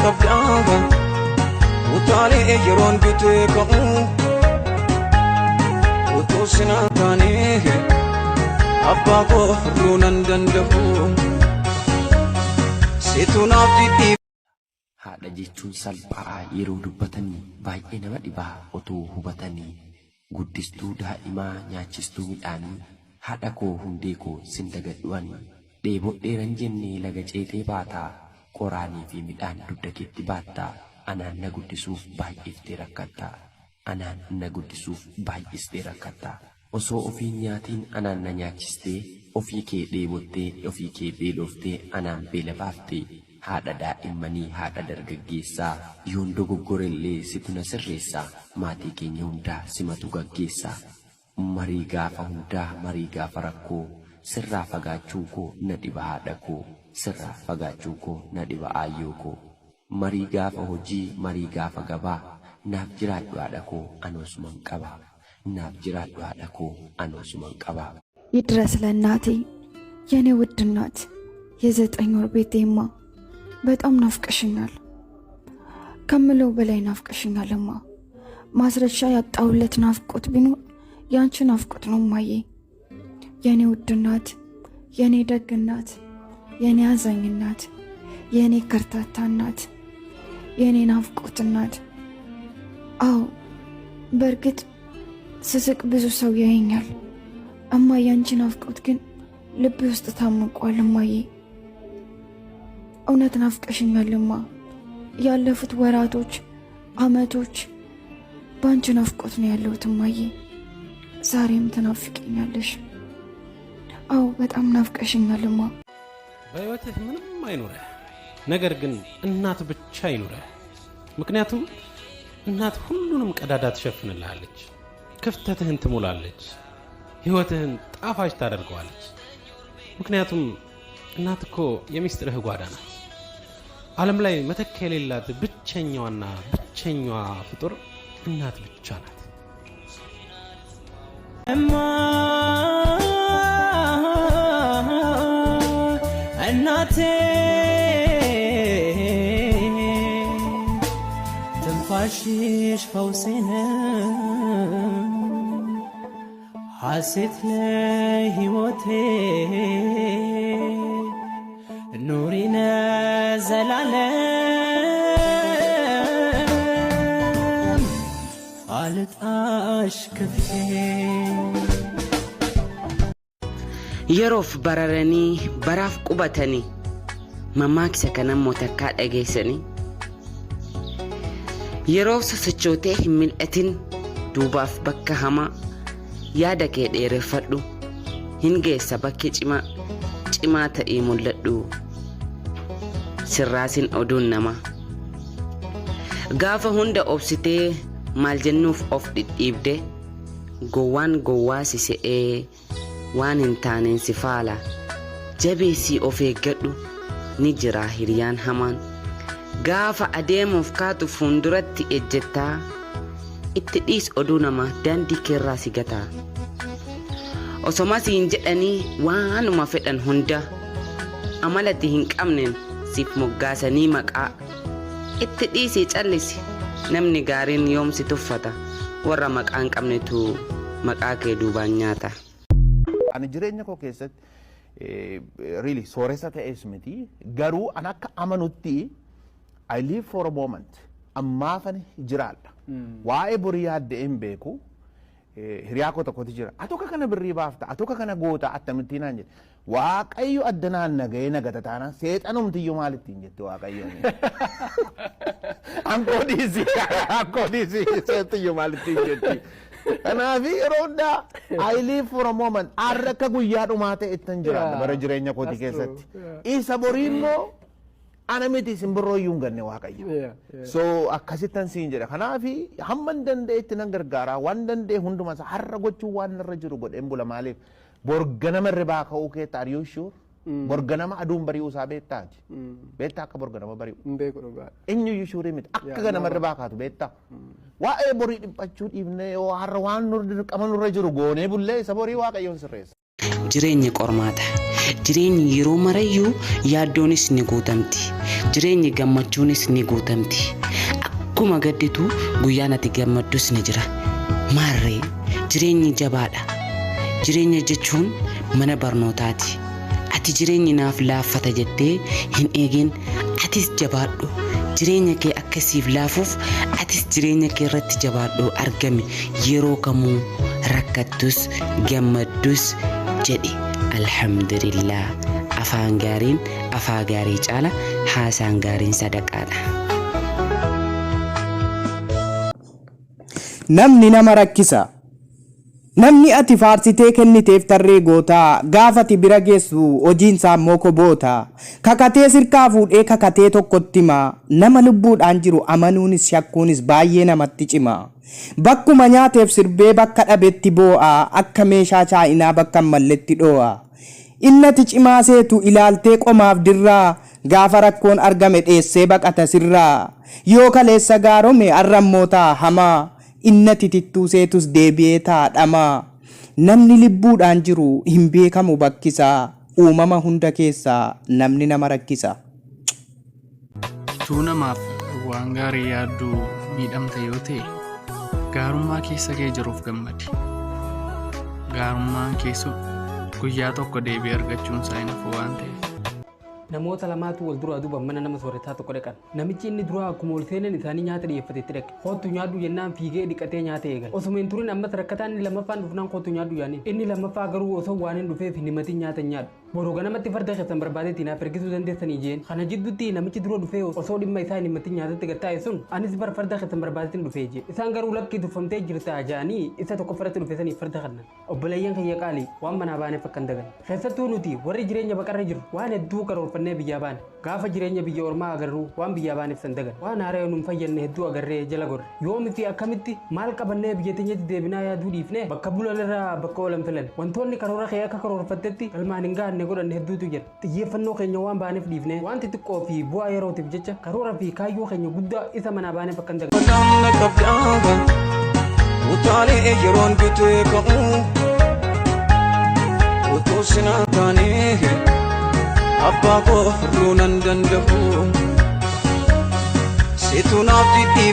qabdaa utaalee yeroon bitee ka'u utuu sinaa taanee abbaa koo furuu nan danda'u situ naaf didhii. Haadha jechuun salphaa yeroo dubbatanii baay'ee nama dhibaa otoo hubatanii guddistuu daa'imaa nyaachistuu midhaanii haadha koo hundee koo sin dagadhu'anii dheebodheeran jennee laga ceetee baataa qoraanii fi midhaan dugda keetti baattaa anaan na guddisuuf baay'eeftee rakkattaa anaan na guddisuuf baay'istee rakkattaa osoo ofiin nyaatiin anaan na nyaachistee ofii kee dheebottee ofii kee beeloftee anaan beela baaftee haadha daa'immanii haadha dargaggeessaa yoon dogoggorellee situ na sirreessaa maatii keenya hundaa simatu gaggeessaa marii gaafa hundaa marii gaafa rakkoo sirraa fagaachuu koo na dhiba haadha koo sirraa fagaachuu koo na dhiba aayyoo koo marii gaafa hojii marii gaafa gabaa naaf jiraadhu haadha koo anoosuman qaba naaf jiraadhu haadha koo anoosuman qaba. ይድረስ ለእናቴ የኔ ውድ እናት የ9 ወር ቤቴማ በጣም ናፍቀሽኛል ከምለው በላይ ናፍቀሽኛልማ ማስረሻ ያጣውለት ናፍቆት ቢኖር ያንቺ ናፍቆት ነው ማዬ የኔ ውድ እናት የኔ ደግ እናት የኔ አዛኝ እናት የኔ ከርታታ እናት የኔ ናፍቆት እናት አዎ በርግጥ ስስቅ ብዙ ሰው ያየኛል እማ ያንቺ ናፍቆት ግን ልቤ ውስጥ ታምቋል ማዬ እውነት ናፍቀሽኛልማ ያለፉት ወራቶች አመቶች ባንቺ ናፍቆት ነው ያለሁት ማዬ ዛሬም ትናፍቂኛለሽ አዎ በጣም ናፍቀሽኛልማ በህይወትህ ምንም አይኖርህ ነገር ግን እናት ብቻ ይኖርህ ምክንያቱም እናት ሁሉንም ቀዳዳ ትሸፍንልሃለች ክፍተትህን ትሞላለች ህይወትህን ጣፋጭ ታደርገዋለች ምክንያቱም እናት እኮ የሚስጥርህ ጓዳ ናት ዓለም ላይ መተኪያ የሌላት ብቸኛዋና ብቸኛዋ ፍጡር እናት ብቻ ናት እናቴ ትንፋሽሽ ፈውሴ ነው ሐሴት ለሕይወቴ ኑሪነ ዘላለም አልጣሽ ክፍቴ yeroof bararanii baraaf qubatanii mammaaksa kanan mootakkaa dhageessanii yeroof sosochootee hin mil'atin duubaaf bakka hamaa yaada kee dheereffadhu hin geessa bakki cimaa ta'ee mul'adhu sirraasin oduun nama gaafa hunda obsitee maal jennuuf of dhidhiibde gowwaan gowwaasi se'ee waan hin taaneen si faala jabeessii of eeggadhu ni jira hiriyaan hamaan gaafa adeemuuf kaatu fuulduratti ejjettaa itti dhiis oduu nama daandii keerraa si gataa osoma siin jedhanii waanuma fedhan hunda amalatti hin qabneen siif moggaasanii maqaa itti dhiisii callisi namni gaariin yoomsi tuffata warra maqaan qabnetu maqaa kee duubaan nyaata. Ani jireenya koo keessatti really sooressa ta'es miti garuu an akka amanutti I live for a moment ammaafan jiraadha waa'ee borii yaaddeen beeku hiriyaa koo tokkotu jira atoka kana birrii baafta atoka kana goota attamittiin naan jedhe waaqayyo addanaan nagahee nagata taana seexanumtiyyuu maalittiin jette waaqayyoon ankoodhiisi seexiyyu maalittiin jetti kanaafi yeroo hundaa I live for a moment arrakka guyyaa dhumaa ta'e ittan jiraadha bara jireenya kooti keessatti isa borii immoo ana miti simbirrooyyuun ganne waaqayyo so akkasittan siin jedha kanaafi hamman dandeetti nan gargaara waan dandee hunduma isa har'a gochuu waan irra jiru godheen bula maaliif borganama ribaa ka'uu keetta are you sure borganama aduun bari'uu isaa beettaati beettaa akka borganama bari'u eenyuyyuu shuurii miti akka ganama ribaa kaatu beettaa waa'ee borii dhiphachuu dhiibne yoo har'a waan qaama nurra jiru goonee bullee isa borii waaqayyoon sirreessa. Jireenyi qormaata. Jireenyi yeroo marayyuu yaaddoonis ni guutamti. Jireenyi gammachuunis ni guutamti. Akkuma gadditu guyyaan ati gammaddus ni jira. Maarree jireenyi jabaadha. Jireenya jechuun mana barnootaati. Ati jireenyi naaf laaffata jettee hin eegin, atis jabaadhu. Jireenya kee akkasiif laafuuf atis jireenya kee irratti jabaadhu argami. Yeroo kamuu rakkattus gammaddus jedhi alhamdulillah. Afaan gaariin afaa gaarii caala, haasaan gaariin sadaqaadha. Namni nama rakkisa. Namni ati faarsitee kenniteef tarree gootaa, gaafati bira geessu hojiin saammoo koboota. Kakatee sirkaa fuudhee kakatee tokkotti himaa, nama lubbuudhaan jiru amanuunis shakkuunis baay'ee namatti cima. Bakkuma nyaateef sirbee bakka dhabetti boo'a, akka meeshaa chaayinaa bakka malletti dhoo'a. Innati cimaa seetu ilaaltee qomaaf dirraa, gaafa rakkoon argame dheessee baqata sirraa. Yoo kaleessa gaarome arrammootaa hamaa, innati tittuu seetus deebi'ee taadhamaa. Namni lubbuudhaan jiru hin beekamu bakkisaa, uumama hunda keessaa namni nama rakkisa. Tuu namaaf waan gaarii yaaddu miidhamta yoo ta'e, gaarummaa keessa kee jiruuf gammadi. Gaarummaan keessu guyyaa tokko deebi'ee argachuun isaa hin hafu waan ta'eef. Namoota lamaatu wal duraa duuba mana nama soorataa tokko dhaqan. Namichi inni duraa akkuma ol seenan isaanii nyaata dhiyeeffatetti dhaqe. Kootu nyaadhu jennaan fiigee dhiqatee nyaata eegale. Osuma hin turin ammas rakkataan inni lammaffaan dhufnaan kootu nyaadhu yaaniin. Inni lammaffaa garuu osoo waan hin dhufeef hin himatin nyaata nyaadhu. Boroo ganamatti farda keessan barbaadeetti naaf ergisuu dandeessanii jeen. Kana jidduutti namichi dura dhufee osoo dhimma isaa hin himatin nyaatatti gattaa'e sun anis bar farda keessan barbaadeetti dhufee jee. Isaan garuu lakkii tuffamtee jirta jaanii isa tokko farratti dhufe sanii farda kannan. Obboleeyyan kiyya qaalii waan manaa baaneef akkan dagan. Keessattuu nuti warri jireenya baqarra jiru waan hedduu karoorfannee biyyaa baane. Gaafa jireenya biyya ormaa agarru waan biyyaa baaneef san dagan. Waan haaree nuun fayyanne hedduu agarree jala gorre. Yoomi fi akkamitti maal qabannee biyya teenyatti deebinaa yaaduu dhiifne bakka bulan irraa bakka oolan filan. Wantoonni karoora kee akka karoorfattetti galmaan hin gaanne godhanne hedduutu jira. Xiyyeeffannoo keenya waan baaneef dhiifne wanti xiqqoo fi bu'aa yerootiif jecha karoora fi kaayyoo keenya guddaa isa manaa baaneef akkan dagan. Namna qabdaaba utaalee yeroon bitee ka'u utuu sinaa taanee abbaa koo furuu nan danda'u. Situ naaf didhiiba.